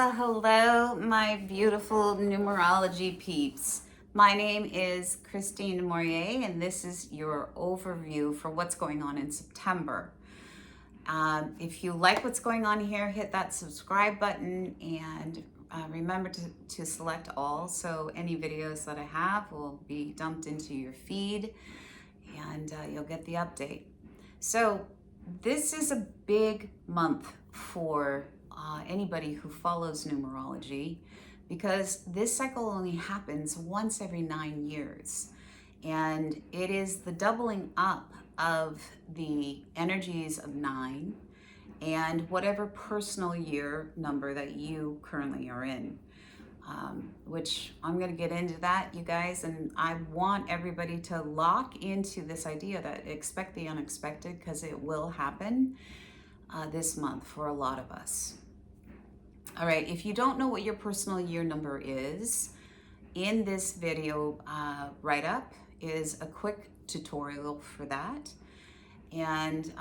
Well, hello, my beautiful numerology peeps. My name is Christine Mourier, and this is your overview for what's going on in September. If you like what's going on here, hit that subscribe button and remember to select all, so any videos that I have will be dumped into your feed and you'll get the update. So this is a big month for anybody who follows numerology, because this cycle only happens once every 9 years. And it is the doubling up of the energies of 9 and whatever personal year number that you currently are in. Which I'm going to get into that, you guys, and I want everybody to lock into this idea that expect the unexpected, because it will happen this month for a lot of us. All right, if you don't know what your personal year number is, in this video write-up is a quick tutorial for that. And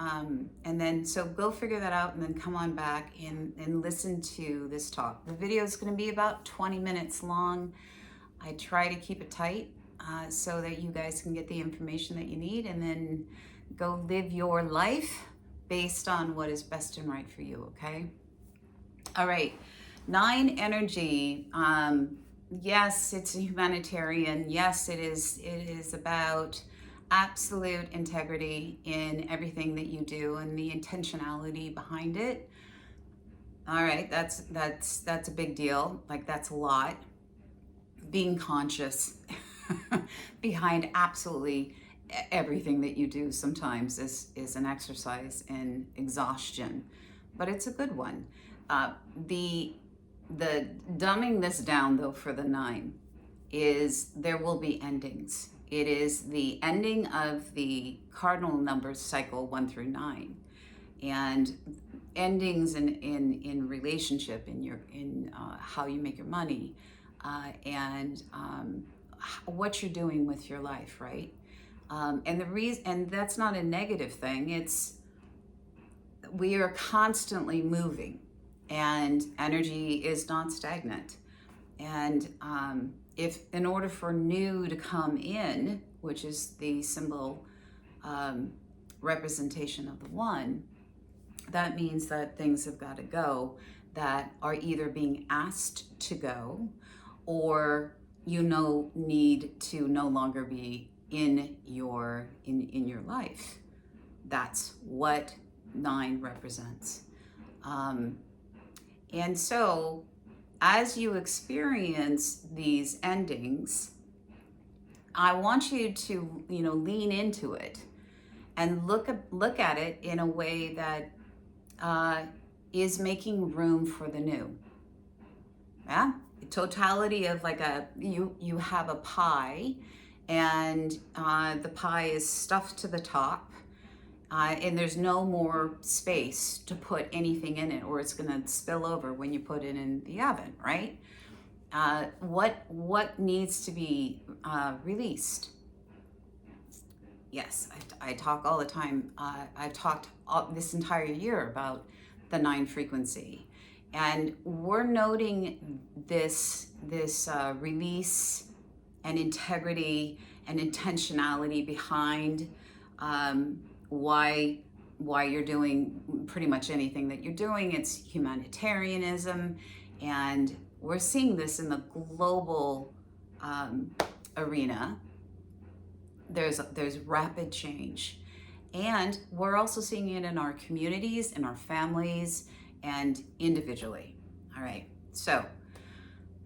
then so go figure that out and then come on back and listen to this talk. The video is going to be about 20 minutes long. I try to keep it tight so that you guys can get the information that you need and then go live your life based on what is best and right for you, okay? All right, 9 energy. Yes, it's a humanitarian. Yes, it is about absolute integrity in everything that you do and the intentionality behind it. All right, that's a big deal. Like, that's a lot. Being conscious behind absolutely everything that you do sometimes is an exercise in exhaustion, but it's a good one. The dumbing this down though for the 9 is there will be endings. It is the ending of the cardinal numbers cycle 1 through 9, and endings in relationship, in how you make your money, and what you're doing with your life, right? And the reason, and that's not a negative thing. It's we are constantly moving, and energy is not stagnant. And if in order for new to come in, which is the symbol representation of the 1, that means that things have got to go that are either being asked to go, or need to no longer be in your life. That's what 9 represents. And so as you experience these endings, I want you to, lean into it and look at it in a way that is making room for the new. Yeah, totality of like you have a pie, and the pie is stuffed to the top. And there's no more space to put anything in it, or it's going to spill over when you put it in the oven, right? What needs to be released? Yes, I talk all the time. I've talked this entire year about the 9 frequency, and we're noting this release and integrity and intentionality behind why you're doing pretty much anything that you're doing. It's humanitarianism, and we're seeing this in the global arena. There's rapid change, and we're also seeing it in our communities, in our families, and individually. All right, so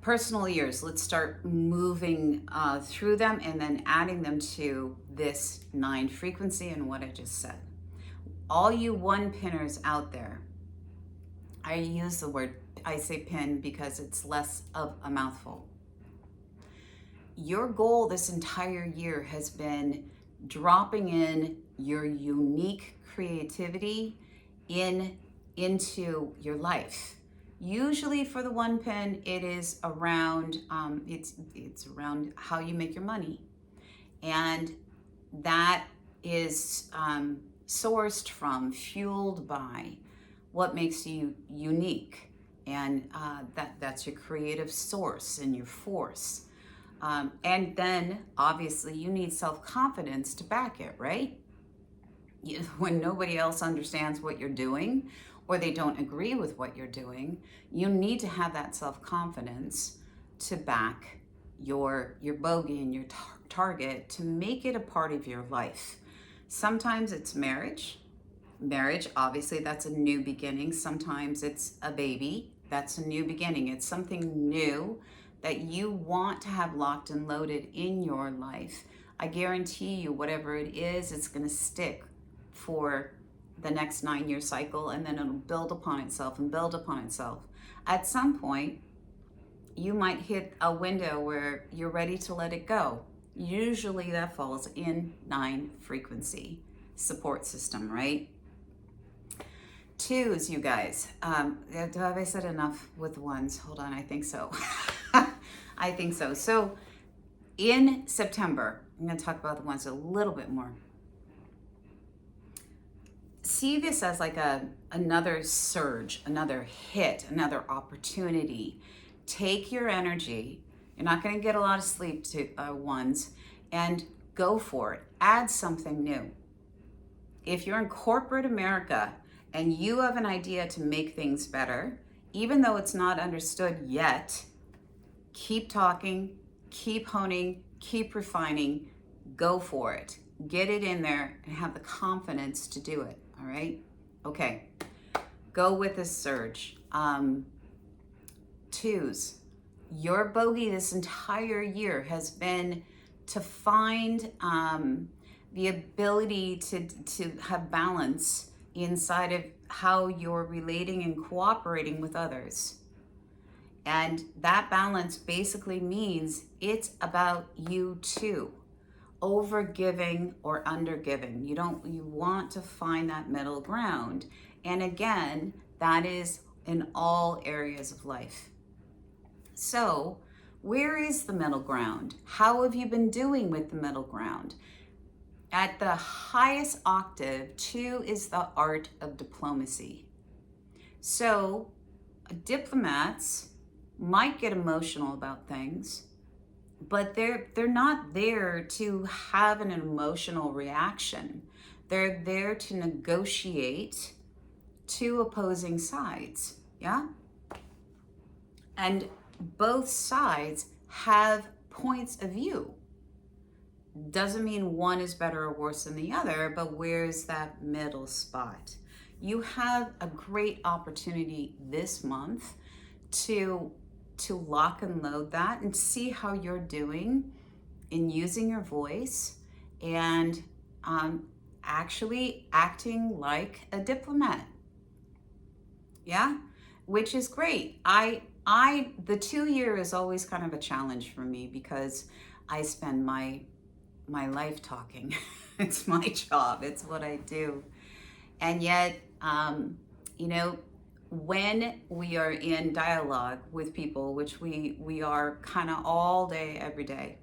personal years, let's start moving through them and then adding them to this 9 frequency and what I just said. All you 1-pinners out there, I say pin because it's less of a mouthful. Your goal this entire year has been dropping in your unique creativity into your life. Usually for the 1-pin, it is around it's around how you make your money, and that is sourced from, fueled by what makes you unique. And that's your creative source and your force. And then obviously you need self-confidence to back it, right? When nobody else understands what you're doing or they don't agree with what you're doing, you need to have that self-confidence to back your bogey and your target, to make it a part of your life. Sometimes it's marriage. Marriage, obviously, that's a new beginning. Sometimes it's a baby. That's a new beginning. It's something new that you want to have locked and loaded in your life. I guarantee you, whatever it is, it's going to stick for the next 9-year cycle, and then it'll build upon itself and build upon itself. At some point, you might hit a window where you're ready to let it go. Usually that falls in 9 frequency support system, right? 2s, you guys. Have I said enough with 1s? Hold on, I think so. I think so. So in September, I'm going to talk about the 1s a little bit more. See this as like another surge, another hit, another opportunity. Take your energy. You're not going to get a lot of sleep to 1s, and go for it. Add something new. If you're in corporate America and you have an idea to make things better, even though it's not understood yet, keep talking, keep honing, keep refining, go for it. Get it in there and have the confidence to do it, all right? Okay, go with this surge. 2s, your bogey this entire year has been to find the ability to have balance inside of how you're relating and cooperating with others. And that balance basically means it's about you too. Over giving or under giving. You want to find that middle ground. And again, that is in all areas of life. So, where is the middle ground? How have you been doing with the middle ground? At the highest octave, 2 is the art of diplomacy. So, diplomats might get emotional about things, but they're not there to have an emotional reaction. They're there to negotiate 2 opposing sides, yeah? And both sides have points of view. Doesn't mean one is better or worse than the other, but where's that middle spot? You have a great opportunity this month to lock and load that and see how you're doing in using your voice and actually acting like a diplomat. Yeah, which is great. The 2 year is always kind of a challenge for me because I spend my life talking. It's my job. It's what I do. And yet, when we are in dialogue with people, which we are kind of all day, every day,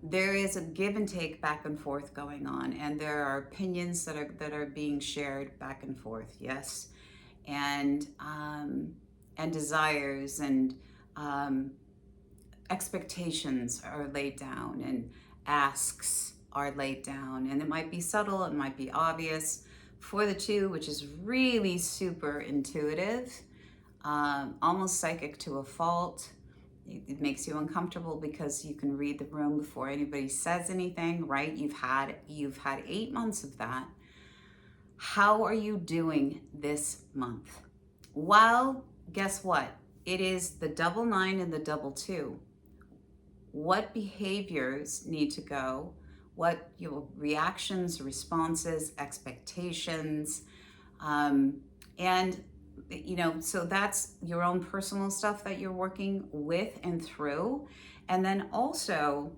there is a give and take back and forth going on, and there are opinions that are being shared back and forth, yes, and desires and expectations are laid down, and asks are laid down, and it might be subtle, it might be obvious. For the 2, which is really super intuitive, almost psychic to a fault, it makes you uncomfortable because you can read the room before anybody says anything, right? You've had 8 months of that. How are you doing this month? Well, guess what? It is the double 9 and the double 2. What behaviors need to go? What your reactions, responses, expectations, and so that's your own personal stuff that you're working with and through. And then also,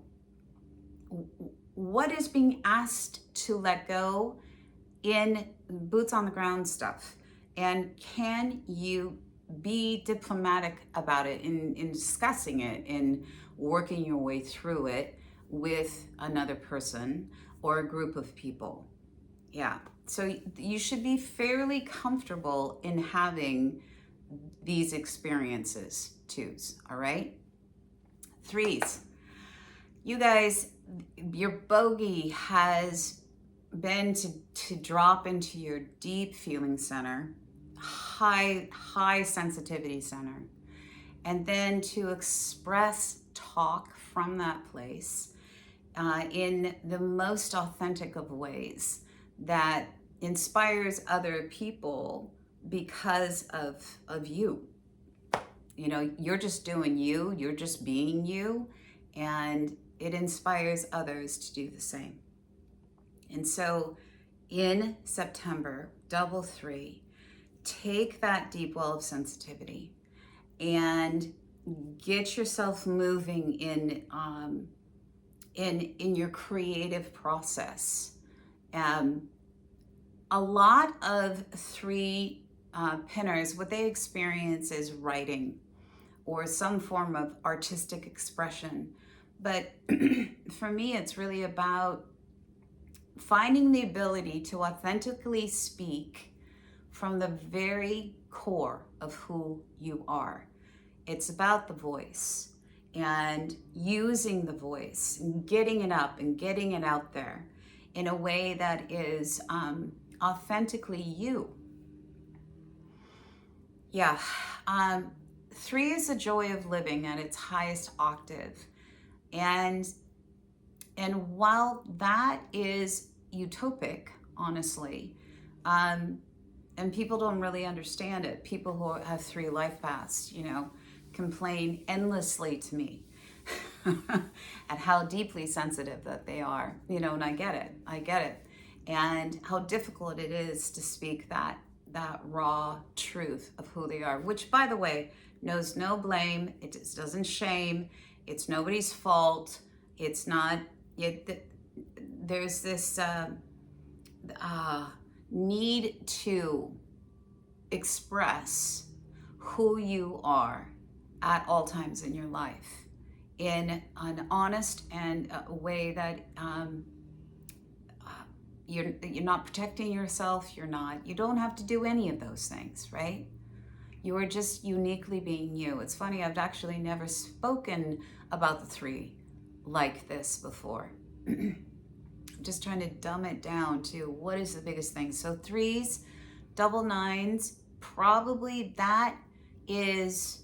what is being asked to let go in boots on the ground stuff? And can you be diplomatic about it in discussing it, in working your way through it with another person or a group of people? Yeah, so you should be fairly comfortable in having these experiences. 2s, all right? 3s, you guys, your bogey has been to drop into your deep feeling center, high sensitivity center, and then to express talk from that place in the most authentic of ways that inspires other people because of you. You know, you're just doing you, you're just being you, and it inspires others to do the same. And so in September, double 3, take that deep well of sensitivity and get yourself moving in your creative process. A lot of 3 pinners, what they experience is writing or some form of artistic expression. But for me, it's really about finding the ability to authentically speak from the very core of who you are. It's about the voice and using the voice and getting it up and getting it out there in a way that is authentically you. Yeah. 3 is the joy of living at its highest octave. And while that is utopic, honestly, and people don't really understand it, people who have 3 life paths, you know, complain endlessly to me at how deeply sensitive that they are, you know, and I get it. And how difficult it is to speak that raw truth of who they are, which, by the way, knows no blame. It just doesn't shame. It's nobody's fault. It's not, there's this need to express who you are at all times in your life in an honest and a way that you're not protecting yourself. You don't have to do any of those things, right? You are just uniquely being you. It's funny, I've actually never spoken about the 3 like this before. I'm just trying to dumb it down to what is the biggest thing. So 3s, double 9s, probably that is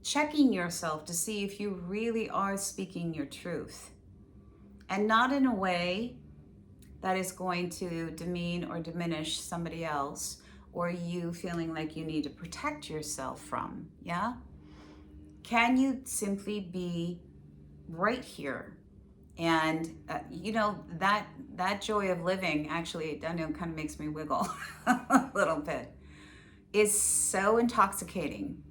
checking yourself to see if you really are speaking your truth. And not in a way that is going to demean or diminish somebody else or you feeling like you need to protect yourself from, yeah? Can you simply be right here? And you know, that joy of living, actually, I know, kind of makes me wiggle a little bit, is so intoxicating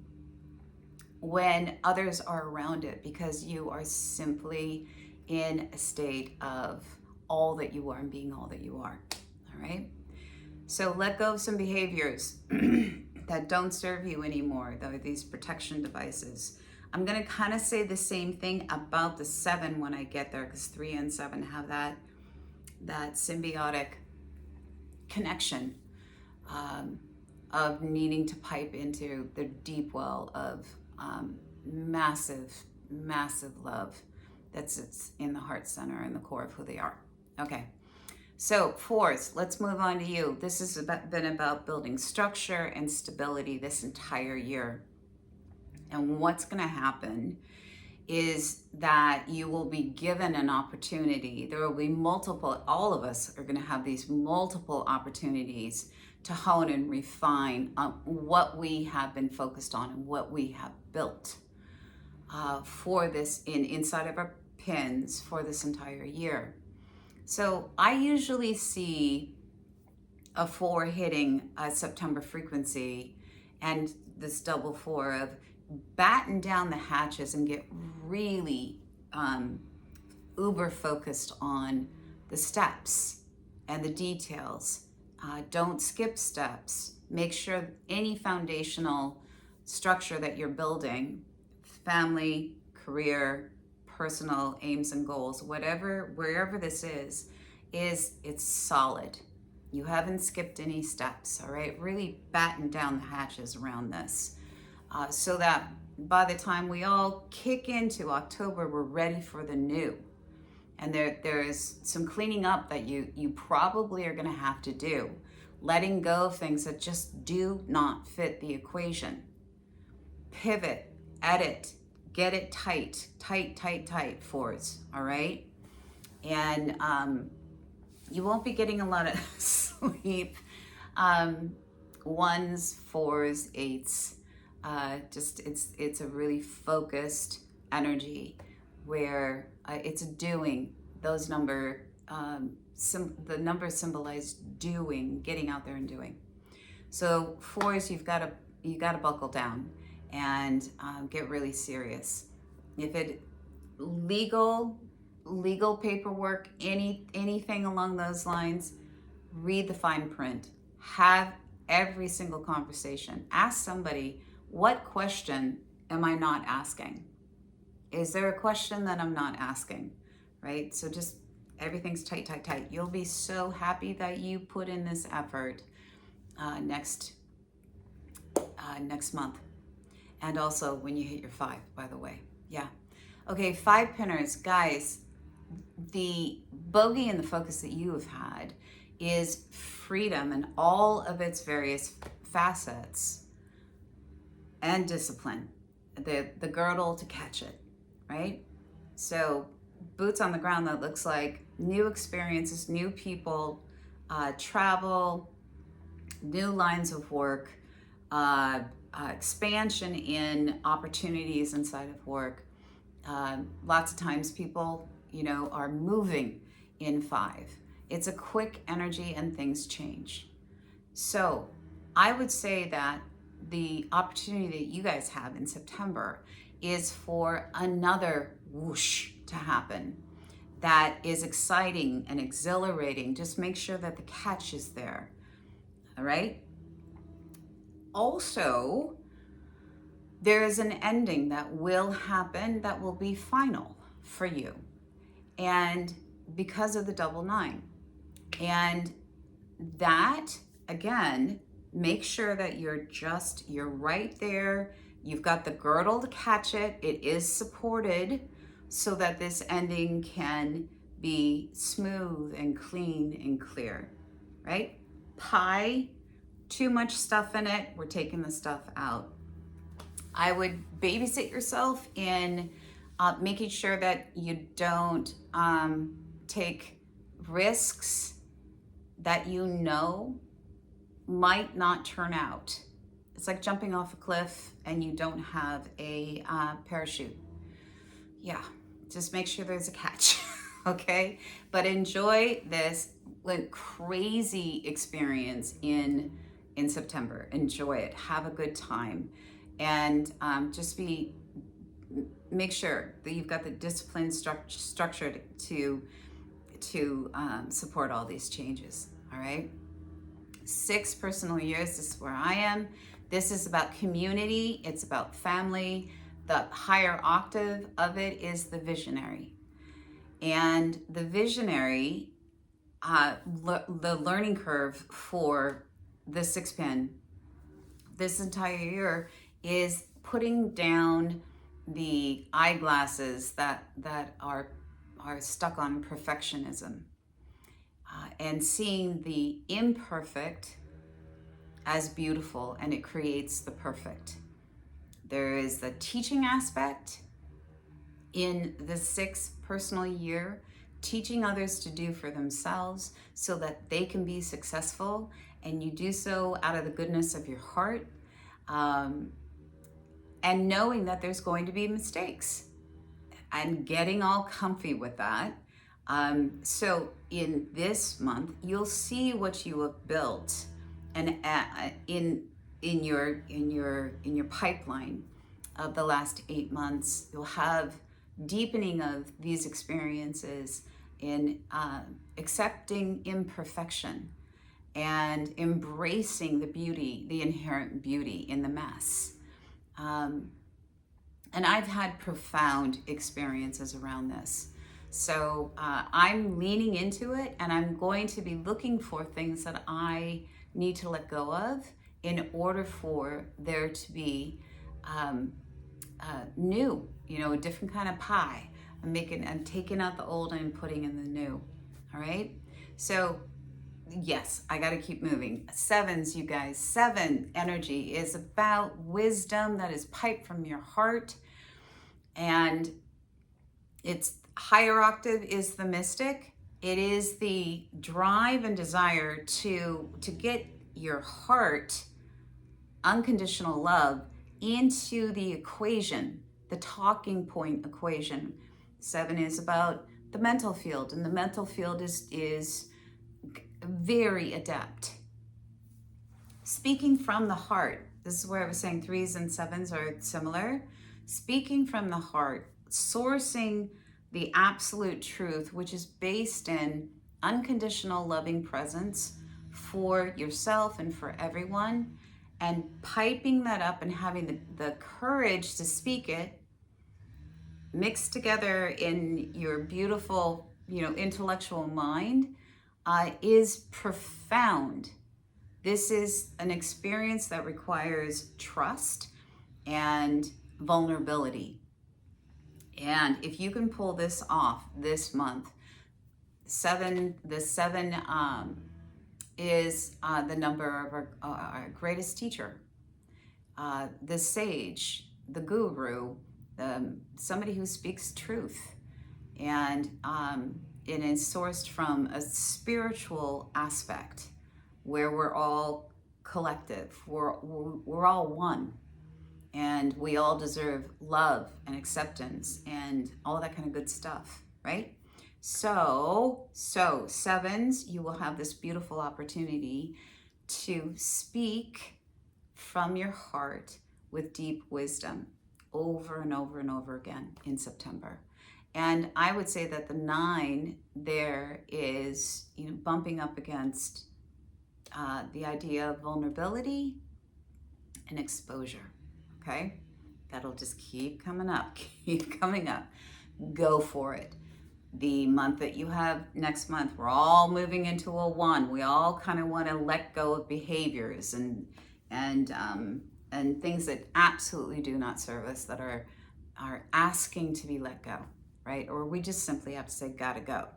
when others are around it, because you are simply in a state of all that you are and being all that you are, all right? So let go of some behaviors that don't serve you anymore, though, these protection devices. I'm gonna kind of say the same thing about the 7 when I get there, because 3 and 7 have that symbiotic connection of needing to pipe into the deep well of massive love that sits in the heart center and the core of who they are. Okay, so 4s, let's move on to you. This has been about building structure and stability this entire year. And what's going to happen is that you will be given an opportunity. There will be multiple, all of us are going to have these multiple opportunities to hone and refine what we have been focused on and what we have built for this inside of our pins for this entire year. So I usually see a 4 hitting a September frequency and this double 4 of batten down the hatches and get really uber focused on the steps and the details. Don't skip steps. Make sure any foundational structure that you're building, family, career, personal aims and goals, wherever this is it's solid. You haven't skipped any steps, all right? Really batten down the hatches around this. so that by the time we all kick into October, we're ready for the new. And there is some cleaning up that you probably are going to have to do, letting go of things that just do not fit the equation. Pivot, edit, get it tight, fours, all right? And you won't be getting a lot of sleep. Ones, fours, eights. Just it's a really focused energy where it's doing. Those the numbers symbolize doing, getting out there and doing. So fours, you got to buckle down and get really serious. If it legal paperwork, anything along those lines, read the fine print. Have every single conversation. Ask somebody, what question am I not asking? Is there a question that I'm not asking? Right? So just everything's tight. You'll be so happy that you put in this effort next month. And also when you hit your 5, by the way. Yeah. Okay, 5 pinners. Guys, the bogey and the focus that you have had is freedom and all of its various facets and discipline. The girdle to catch it, right? So boots on the ground, that looks like new experiences, new people, travel, new lines of work, expansion in opportunities inside of work. Lots of times people, are moving in 5. It's a quick energy and things change. So I would say that the opportunity that you guys have in September is for another whoosh to happen that is exciting and exhilarating. Just make sure that the catch is there. All right? Also, there is an ending that will happen that will be final for you. And because of the double 9. And that, again, make sure that you're right there. You've got the girdle to catch it. It is supported so that this ending can be smooth and clean and clear, right? Pie, too much stuff in it. We're taking the stuff out. I would babysit yourself in making sure that you don't take risks that might not turn out. It's like jumping off a cliff and you don't have a parachute. Yeah, just make sure there's a catch, okay? But enjoy this crazy experience in September. Enjoy it. Have a good time. And make sure that you've got the discipline structure to support all these changes, all right? 6 personal years, this is where I am. This is about community, it's about family. The higher octave of it is the visionary. And the visionary, the learning curve for the 6 pin this entire year is putting down the eyeglasses that are stuck on perfectionism, and seeing the imperfect as beautiful, and it creates the perfect. There is the teaching aspect in the 6 personal year, teaching others to do for themselves so that they can be successful, and you do so out of the goodness of your heart, and knowing that there's going to be mistakes and getting all comfy with that. So in this month, you'll see what you have built, and in your pipeline of the last 8 months, you'll have deepening of these experiences in accepting imperfection and embracing the beauty, the inherent beauty in the mess. And I've had profound experiences around this. So I'm leaning into it, and I'm going to be looking for things that I need to let go of in order for there to be new, a different kind of pie. I'm taking out the old and putting in the new. All right. So yes, I got to keep moving. Sevens, you guys. Seven energy is about wisdom that is piped from your heart, and its higher octave is the mystic. It is the drive and desire to get your heart unconditional love into the equation, the talking point equation. Seven is about the mental field, and the mental field is very adept. Speaking from the heart, this is where I was saying threes and sevens are similar. Speaking from the heart, sourcing the absolute truth, which is based in unconditional loving presence for yourself and for everyone, and piping that up and having the courage to speak it, mixed together in your beautiful, intellectual mind, is profound. This is an experience that requires trust and vulnerability. And if you can pull this off this month, the seven is the number of our greatest teacher, the sage, the guru, somebody who speaks truth. And it is sourced from a spiritual aspect where we're all collective, we're all one, and we all deserve love and acceptance and all that kind of good stuff, right? So sevens, you will have this beautiful opportunity to speak from your heart with deep wisdom over and over and over again in September. And I would say that the 9 there is, bumping up against the idea of vulnerability and exposure, okay? That'll just keep coming up, keep coming up. Go for it. The month that you have next month, we're all moving into a 1. We all kind of want to let go of behaviors and things that absolutely do not serve us, that are asking to be let go, right? Or we just simply have to say, gotta go.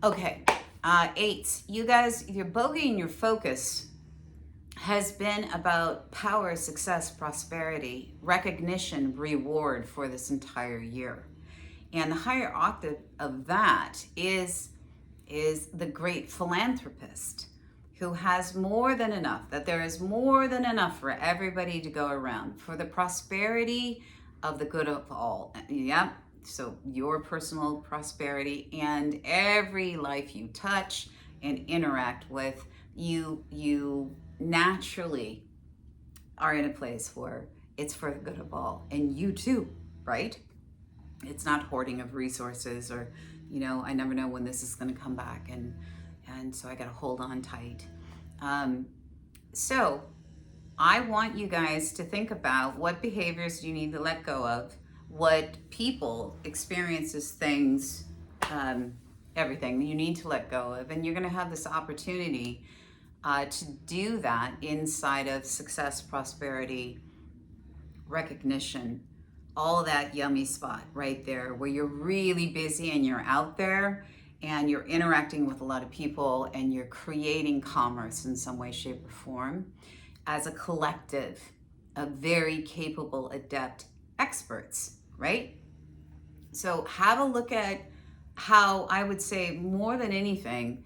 Okay, 8s, you guys, your bogey and your focus has been about power, success, prosperity, recognition, reward for this entire year. And the higher octave of that is the great philanthropist, who has more than enough, that there is more than enough for everybody to go around, for the prosperity of the good of all. Yeah, so your personal prosperity and every life you touch and interact with, you naturally are in a place where it's for the good of all, and you too, right? It's not hoarding of resources, or I never know when this is going to come back, and so I got to hold on tight. So I want you guys to think about what behaviors you need to let go of, what people, experiences, things, everything you need to let go of, and you're going to have this opportunity to do that inside of success, prosperity, recognition, all of that yummy spot right there where you're really busy and you're out there and you're interacting with a lot of people and you're creating commerce in some way, shape, or form as a collective of very capable, adept experts, right? So have a look at how, I would say, more than anything,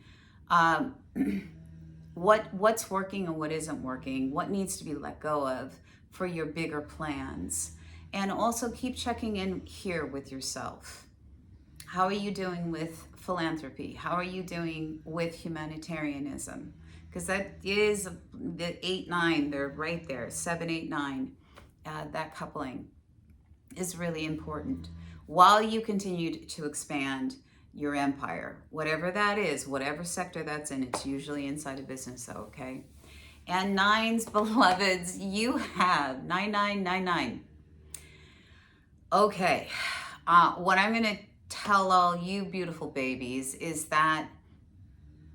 what's working and what isn't working, what needs to be let go of for your bigger plans. And also keep checking in here with yourself. How are you doing with philanthropy? How are you doing with humanitarianism? Because that is the 8-9, they're right there, 7-8-9. That coupling is really important while you continue to expand your empire, whatever that is, whatever sector that's in. It's usually inside a business, though, okay? And 9s, beloveds, you have 9999. Okay, what I'm going to tell all you beautiful babies is that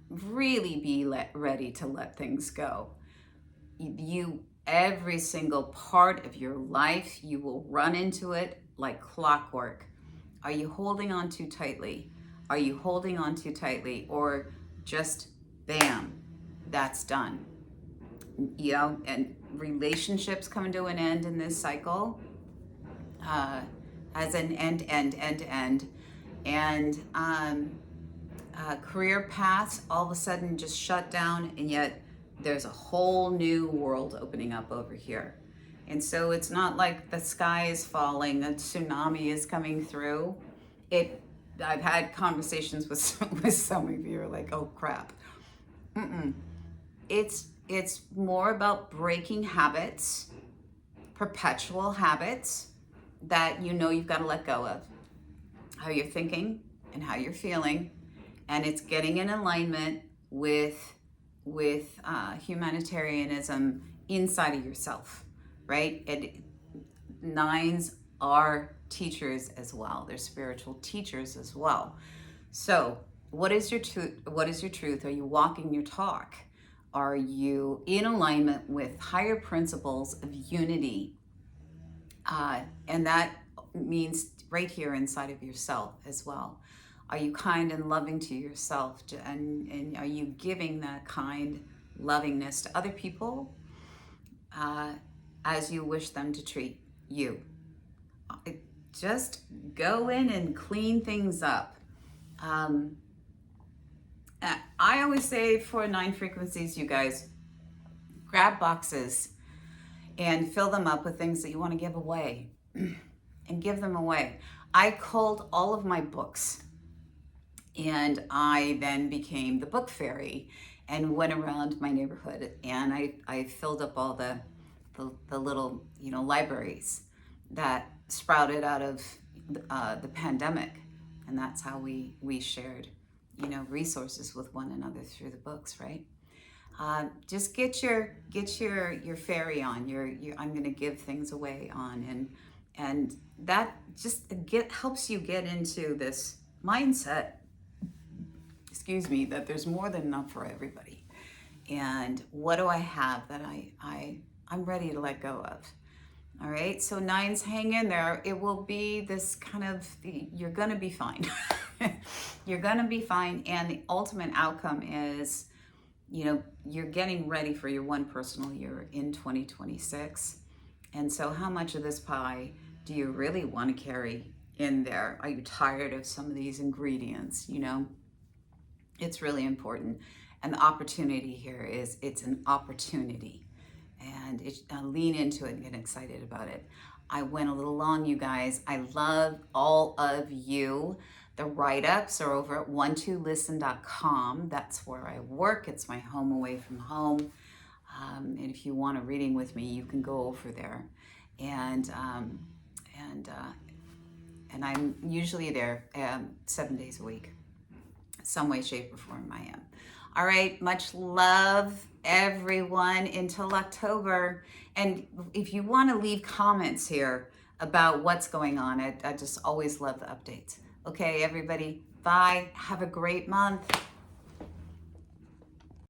really be ready to let things go. every single part of your life. You will run into it like clockwork. Are you holding on too tightly? Are you holding on too tightly? Or just bam, that's done. You know, and relationships coming to an end in this cycle, as an end. And career paths all of a sudden just shut down, and yet there's a whole new world opening up over here. And so it's not like the sky is falling, a tsunami is coming through. I've had conversations with some of you who are like, oh crap. It's more about breaking habits, perpetual habits that you know you've got to let go of. How you're thinking and how you're feeling, and it's getting in alignment with humanitarianism inside of yourself, right? And nines are teachers as well. They're spiritual teachers as well. So what is your truth? What is your truth? Are you walking your talk? Are you in alignment with higher principles of unity? And that means right here inside of yourself as well. Are you kind and loving to yourself? And are you giving that kind lovingness to other people as you wish them to treat you? Just go in and clean things up. I always say for 9 frequencies, you guys, grab boxes and fill them up with things that you want to give away and give them away. I culled all of my books, and I then became the book fairy and went around my neighborhood, and I filled up all the little, libraries that sprouted out of the pandemic. And that's how we shared, resources with one another through the books, right? Just get your fairy on. I'm going to give things away on, and that just helps you get into this mindset. Excuse me, that there's more than enough for everybody. And what do I have that I'm ready to let go of? All right, so 9s, hang in there. It will be this kind of, you're gonna be fine. You're gonna be fine, and the ultimate outcome is, you're getting ready for your one personal year in 2026. And so how much of this pie do you really want to carry in there? Are you tired of some of these ingredients? It's really important. And the opportunity here is, it's an opportunity. And lean into it and get excited about it. I went a little long, you guys. I love all of you. The write-ups are over at 12listen.com. That's where I work. It's my home away from home. And if you want a reading with me, you can go over there. And I'm usually there 7 days a week. Some way, shape, or form I am. All right, much love, everyone, until October. And if you want to leave comments here about what's going on, I just always love the updates. Okay, everybody, bye. Have a great month.